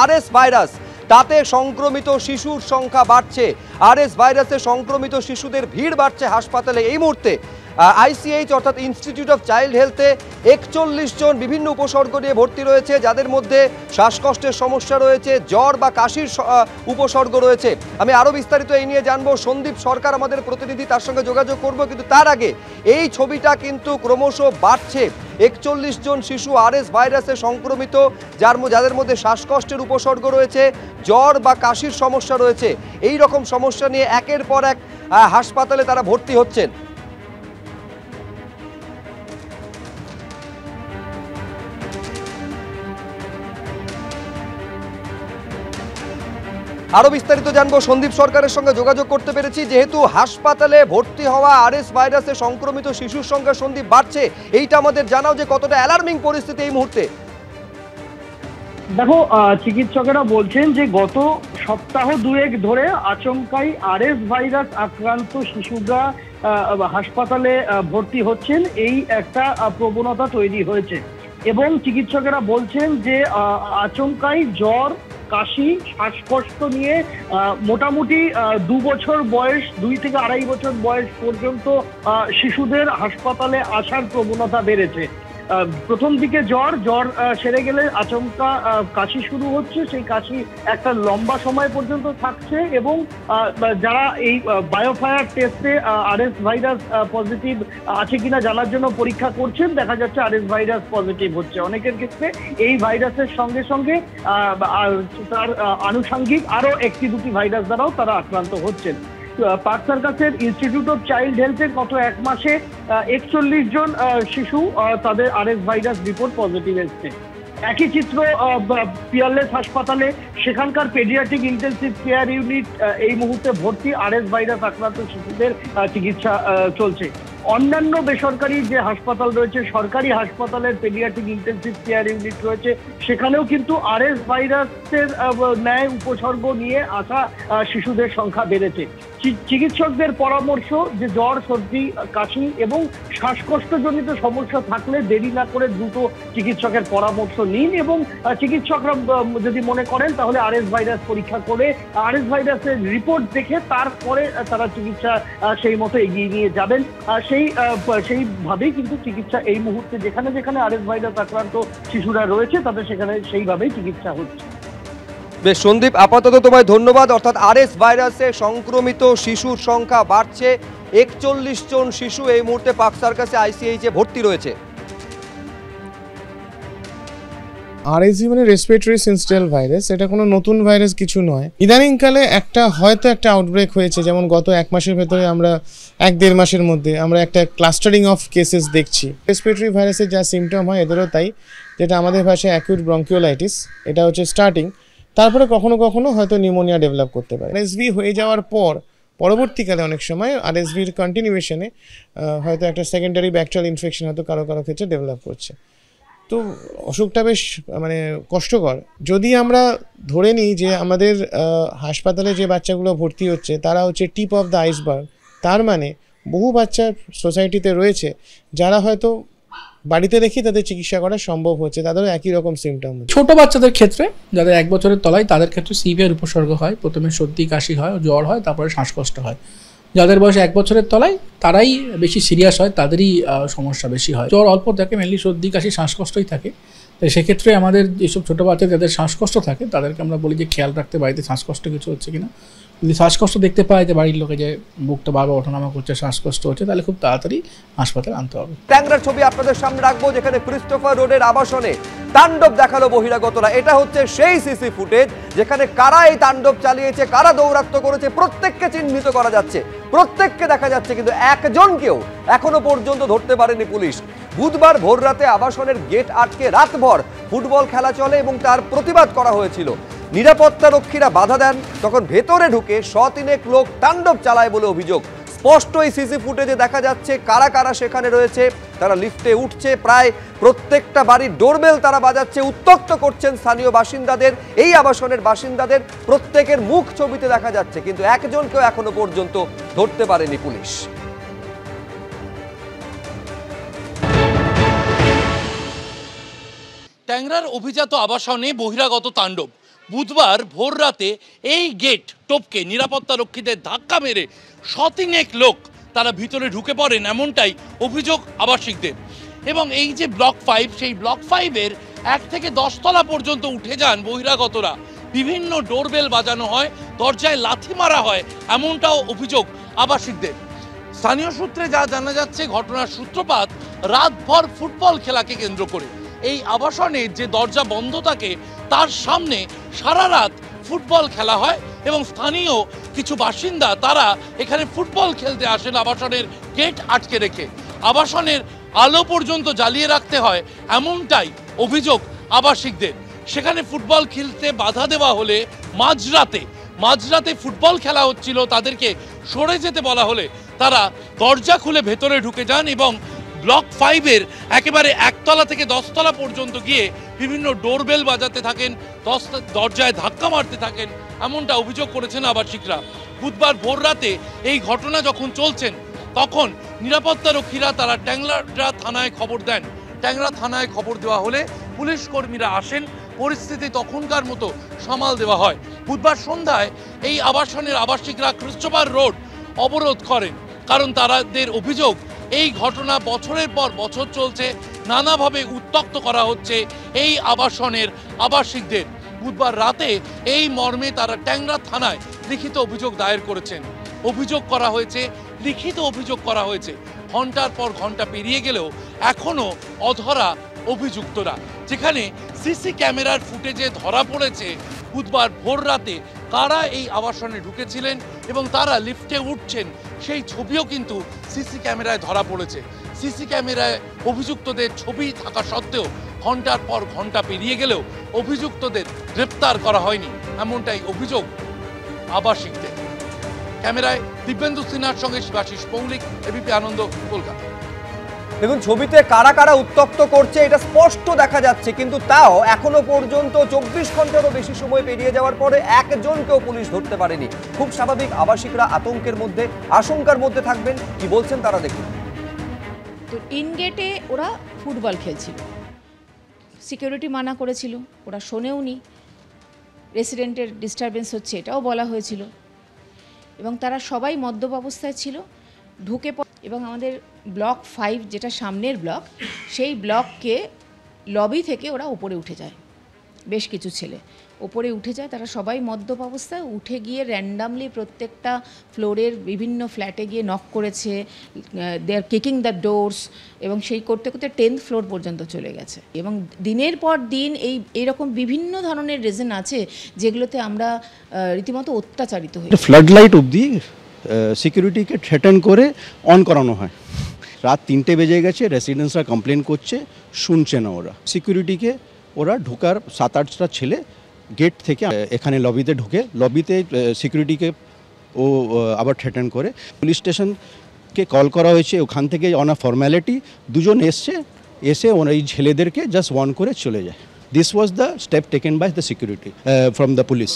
RS virus তাতে সংক্রমিত শিশুর সংখ্যা বাড়ছে। আরএস ভাইরাসে সংক্রমিত শিশুদের ভিড় বাড়ছে হাসপাতালে। এই মুহূর্তে আইসিএইচ অর্থাৎ ইনস্টিটিউট অফ চাইল্ড হেলথে ৪১ জন বিভিন্ন উপসর্গ নিয়ে ভর্তি রয়েছে, যাদের মধ্যে শ্বাসকষ্টের সমস্যা রয়েছে, জ্বর বা কাশির উপসর্গ রয়েছে। আমি আরও বিস্তারিত এই নিয়ে জানবো। সন্দীপ সরকার আমাদের প্রতিনিধি, তার সঙ্গে যোগাযোগ করব, কিন্তু তার আগে এই ছবিটা কিন্তু ক্রমশ বাড়ছে। ৪১ জন শিশু আরএস ভাইরাসে সংক্রমিত, যাদের মধ্যে শ্বাসকষ্টের উপসর্গ রয়েছে, জ্বর বা কাশির সমস্যা রয়েছে। এই রকম সমস্যা নিয়ে একের পর এক হাসপাতালে তারা ভর্তি হচ্ছেন। আরো বিস্তারিত জানবো। সন্দীপ সরকারের সঙ্গে যোগাযোগ করতে পেরেছি। যেহেতু হাসপাতালে ভর্তি হওয়া আরএস ভাইরাসে সংক্রমিত শিশুর সংখ্যা সন্দীপ বাড়ছে, এইটা আমাদের জানাও যে কতটা অ্যালার্মিং পরিস্থিতি এই মুহূর্তে। দেখো, চিকিৎসকেরা বলছেন যে গত সপ্তাহ দুয়েক ধরে আচমকাই আরএস ভাইরাস আক্রান্ত শিশুরা হাসপাতালে ভর্তি হচ্ছেন, এই একটা প্রবণতা তৈরি হয়েছে। এবং চিকিৎসকেরা বলছেন যে আচমকাই জ্বর, কাশি, শ্বাসকষ্ট নিয়ে মোটামুটি 2 বছর বয়স, 2 থেকে 2.5 বছর বয়স পর্যন্ত শিশুদের হাসপাতালে আসার প্রবণতা বেড়েছে। প্রথম দিকে জ্বর সেরে গেলে আচমকা কাশি শুরু হচ্ছে। সেই কাশি একটা লম্বা সময় পর্যন্ত থাকছে এবং যারা এই বায়োফায়ার টেস্টে আরএস ভাইরাস পজিটিভ আছে কিনা জানার জন্য পরীক্ষা করছেন, দেখা যাচ্ছে আরএস ভাইরাস পজিটিভ হচ্ছে। অনেকের ক্ষেত্রে এই ভাইরাসের সঙ্গে সঙ্গে তার আনুষঙ্গিক আরো 1-2টি ভাইরাস দ্বারাও তারা আক্রান্ত হচ্ছেন। পার্ক সার্কাসের ইনস্টিটিউট অফ চাইল্ড হেলথের গত 1 মাসে 41 জন শিশু তাদের আরএস ভাইরাস রিপোর্ট পজিটিভ এসছে। একই চিত্র পিয়ারলেস হাসপাতালে, সেখানকার পেডিয়াট্রিক ইন্টেনসিভ কেয়ার ইউনিট এই মুহূর্তে ভর্তি আরএস ভাইরাস আক্রান্ত শিশুদের চিকিৎসা চলছে। অন্যান্য বেসরকারি যে হাসপাতাল রয়েছে, সরকারি হাসপাতালের পেডিয়াট্রিক ইন্টেনসিভ কেয়ার ইউনিট রয়েছে, সেখানেও কিন্তু আরএস ভাইরাসের ন্যায় উপসর্গ নিয়ে আসা শিশুদের সংখ্যা বেড়েছে। চিকিৎসকদের পরামর্শ যে জ্বর, সর্দি, কাশি এবং শ্বাসকষ্টজনিত সমস্যা থাকলে দেরি না করে দ্রুত চিকিৎসকের পরামর্শ নিন এবং চিকিৎসকরা যদি মনে করেন তাহলে আরএস ভাইরাস পরীক্ষা করে আরএস ভাইরাসের রিপোর্ট দেখে তারপরে তারা চিকিৎসা সেই মতো এগিয়ে নিয়ে যাবেন। সেইভাবেই কিন্তু চিকিৎসা এই মুহূর্তে যেখানে যেখানে আরএস ভাইরাস আক্রান্ত শিশুরা রয়েছে তাদের সেখানে সেইভাবেই চিকিৎসা হচ্ছে। বেশ সন্দীপ, আপাতত তোমায় ধন্যবাদ। অর্থাৎ আরএস ভাইরাসে সংক্রমিত শিশুর সংখ্যা বাড়ছে। ৪১ জন শিশু এই মুহূর্তে পার্ক সার্কাসে আইসিএইচে ভর্তি রয়েছে। আরএসভি মানে রেসপিরেটরি সিনস্টিয়াল ভাইরাস, এটা কোনো নতুন ভাইরাস কিছু নয়। ইদানিংকালে হয়তো একটা আউটব্রেক হয়েছে, যেমন গত 1 মাসের ভেতরে আমরা 1-1.5 মাসের মধ্যে আমরা একটা ক্লাস্টারিং অফ কেসেস দেখছি। রেসপিরেটরি ভাইরাসের যা সিমটম হয় এদেরও তাই, যেটা আমাদের ভাষায় অ্যাকিউট ব্রঙ্কিওলাইটিস, এটা হচ্ছে স্টার্টিং। তারপরে কখনো কখনো হয়তো নিউমোনিয়া ডেভেলপ করতে পারে। আরএসভি হয়ে যাওয়ার পরবর্তীকালে অনেক সময় আরএসভির কন্টিনিউয়েশনে হয়তো একটা সেকেন্ডারি ব্যাকটেরিয়াল ইনফেকশন হয়তো কারো ক্ষেত্রে ডেভেলপ করছে। তো অসুখটা বেশ কষ্টকর। যদি আমরা ধরে নিই যে আমাদের হাসপাতালে যে বাচ্চাগুলো ভর্তি হচ্ছে তারা হচ্ছে টিপ অফ দ্য আইসবার্গ, তার মানে বহু বাচ্চা সোসাইটিতে রয়েছে যারা হয়তো বাড়িতে রেখে তাদের চিকিৎসা করা সম্ভব হচ্ছে, তাদেরও একই রকম সিমটম। ছোট বাচ্চাদের ক্ষেত্রে যাদের 1 বছরের তলায় তাদের ক্ষেত্রে সিভিয়ার উপসর্গ হয়। প্রথমে সর্দি, কাশি হয়, জ্বর হয়, তারপরে শ্বাসকষ্ট হয়। যাদের বয়স 1 বছরের তলায় তারাই বেশি সিরিয়াস হয়, তাদেরই সমস্যা বেশি হয়। জ্বর অল্প থাকে, মেনলি সর্দি, কাশি, শ্বাসকষ্টই থাকে। তো সেক্ষেত্রে আমাদের যেসব ছোটো বাচ্চা যাদের শ্বাসকষ্ট থাকে তাদেরকে আমরা বলি যে খেয়াল রাখতে বাড়িতে শ্বাসকষ্ট কিছু হচ্ছে কিনা। যদি শ্বাসকষ্ট দেখতে পায় যে বাড়ির লোকে যে বুকটা বারবার ওঠানামা করছে, শ্বাসকষ্ট হচ্ছে, তাহলে খুব তাড়াতাড়ি হাসপাতালে আনতে হবে। ট্যাংরার ছবি আপনাদের সামনে রাখবো, যেখানে ক্রিস্টোফার রোডের আবাসনে তাণ্ডব দেখালো বহিরাগতরা। এটা হচ্ছে সেই সিসি ফুটেজ যেখানে কারা এই তাণ্ডব চালিয়েছে, কারা দৌরাত্ম্য করেছে, প্রত্যেককে চিহ্নিত করা যাচ্ছে, প্রত্যেককে দেখা যাচ্ছে, কিন্তু একজনকেও এখনো পর্যন্ত ধরতে পারেনি পুলিশ। বুধবার ভোররাতে আবাসনের গেট আটকে রাতভর ফুটবল খেলা চলে এবং তার প্রতিবাদ করা হয়েছিল। নিরাপত্তা রক্ষীরা বাধা দেন, তখন ভেতরে ঢুকে 100-3 লোক তাণ্ডব চালায় বলে অভিযোগ। স্পষ্ট এই সিসি ফুটেজে দেখা যাচ্ছে কারা কারা সেখানে রয়েছে। তারা লিফটে উঠছে, প্রায় প্রত্যেকটা বাড়ির ডোরবেল তারা বাজাচ্ছে, উত্ত্যক্ত করছেন স্থানীয় বাসিন্দাদের। এই আবাসনের বাসিন্দাদের প্রত্যেকের মুখ ছবিতে দেখা যাচ্ছে, কিন্তু একজনকেও এখনো পর্যন্ত ধরতে পারেনি পুলিশ। ট্যাংরার অভিজাত আবাসনে বহিরাগত তাণ্ডব। বুধবার ভোর রাতে এই গেট টপকে নিরাপত্তা রক্ষীদের ধাক্কা মেরে শতিনেক লোক তারা ভিতরে ঢুকে পড়েন, এমনটাই অভিযোগ আবাসিকদের। এবং এই যে ব্লক 5, সেই ব্লক 5-এর 1 থেকে 10 তলা পর্যন্ত উঠে যান বহিরাগতরা। বিভিন্ন ডোরবেল বাজানো হয়, দরজায় লাথি মারা হয়, এমনটাও অভিযোগ আবাসিকদের। স্থানীয় সূত্রে যা জানা যাচ্ছে, ঘটনার সূত্রপাত রাতভর ফুটবল খেলাকে কেন্দ্র করে। এই আবাসনের যে দরজা বন্ধ থাকে তার সামনে সারা রাত ফুটবল খেলা হয় এবং স্থানীয় কিছু বাসিন্দা তারা এখানে ফুটবল খেলতে আসেন আবাসনের গেট আটকে রেখে। আবাসনের আলো পর্যন্ত জ্বালিয়ে রাখতে হয়, এমনটাই অভিযোগ আবাসিকদের। সেখানে ফুটবল খেলতে বাধা দেওয়া হলে মাঝরাতে ফুটবল খেলা হচ্ছিল, তাদেরকে সরে যেতে বলা হলে তারা দরজা খুলে ভেতরে ঢুকে যান এবং ব্লক 5-এর একেবারে 1 তলা থেকে 10 তলা পর্যন্ত গিয়ে বিভিন্ন ডোরবেল বাজাতে থাকেন, দরজায় ধাক্কা মারতে থাকেন, এমনটা অভিযোগ করেছেন আবাসিকরা। বুধবার ভোর রাতে এই ঘটনা যখন চলছেন তখন নিরাপত্তা রক্ষীরা তারা ট্যাংরা থানায় খবর দেন। ট্যাংরা থানায় খবর দেওয়া হলে পুলিশ কর্মীরা আসেন, পরিস্থিতি তখনকার মতো সামাল দেওয়া হয়। বুধবার সন্ধ্যায় এই আবাসনের আবাসিকরা ক্রিস্টোফার রোড অবরোধ করেন, কারণ তাদের অভিযোগ এই ঘটনা বছরের পর বছর চলছে, নানাভাবে উত্ত্যক্ত করা হচ্ছে এই আবাসনের আবাসিকদের। বুধবার রাতে এই মর্মে তারা ট্যাংরা থানায় লিখিত অভিযোগ দায়ের করেছেন। লিখিত অভিযোগ করা হয়েছে। ঘন্টার পর ঘন্টা পেরিয়ে গেলেও এখনো অধরা অভিযুক্তরা। যেখানে সিসি ক্যামেরার ফুটেজে ধরা পড়েছে বুধবার ভোর রাতে কারা এই আবাসনে ঢুকেছিলেন এবং তারা লিফটে উঠছেন, সেই ছবিও কিন্তু সিসি ক্যামেরায় ধরা পড়েছে। সিসি ক্যামেরায় অভিযুক্তদের ছবি থাকা সত্ত্বেও ঘন্টার পর ঘন্টা পেরিয়ে গেলেও অভিযুক্তদের গ্রেপ্তার করা হয়নি, এমনটাই অভিযোগ আবাসিকদের। ক্যামেরায় দিব্যেন্দু সিনহার সঙ্গে শিবাশিস পৌলিক, এবিপি আনন্দ, কলকাতা। দেখুন, ছবিতে কারা কারা উত্ত্যক্ত করছে এটা স্পষ্ট দেখা যাচ্ছে, কিন্তু তাও এখনো পর্যন্ত 24 ঘন্টারও বেশি সময় পেরিয়ে যাওয়ার পরে একজনকেও পুলিশ ধরতে পারেনি। খুব স্বাভাবিক, আবাসিকরা আশঙ্কার মধ্যে থাকবেন। কি বলছেন তারা দেখুন। তো ইন গেটে ওরা ফুটবল খেলছিল, সিকিউরিটি মানা করেছিল, ওরা শোনেওনি। রেসিডেন্টের ডিস্টারবেন্স হচ্ছে এটাও বলা হয়েছিল এবং তারা সবাই মদ্যপ অবস্থায় ছিল। ঢুকে এবং আমাদের ব্লক 5 যেটা সামনের ব্লক, সেই ব্লককে লবি থেকে ওরা উপরে উঠে যায়। বেশ কিছু ছেলে ওপরে উঠে যায়, তারা সবাই মদ্যপ অবস্থায় উঠে গিয়ে র্যান্ডামলি প্রত্যেকটা ফ্লোরের বিভিন্ন ফ্ল্যাটে গিয়ে নক করেছে। দে আর কিকিং দ্য ডোরস এবং সেই করতে করতে 10th ফ্লোর পর্যন্ত চলে গেছে। এবং দিনের পর দিন এইরকম বিভিন্ন ধরনের রিজন আছে যেগুলোতে আমরা রীতিমতো অত্যাচারিত হই। ফ্লাড লাইট অবধি সিকিউরিটিকে থ্রেটেন করে অন করানো হয়। রাত 3টে বেজে গেছে, রেসিডেন্টসরা কমপ্লেন করছে, শুনছে না ওরা। সিকিউরিটিকে ওরা ঢোকার 7-8টা ছেলে গেট থেকে এখানে লবিতে ঢুকে, লবিতে সিকিউরিটিকে ও আবার থ্রেটেন করে। পুলিশ স্টেশনকে কল করা হয়েছে, ওখান থেকে অন আ ফর্ম্যালিটি দুজন এসে ওরা এই ছেলেদেরকে জাস্ট ওয়ার্ন করে চলে যায়। This was the step taken by the security from the police.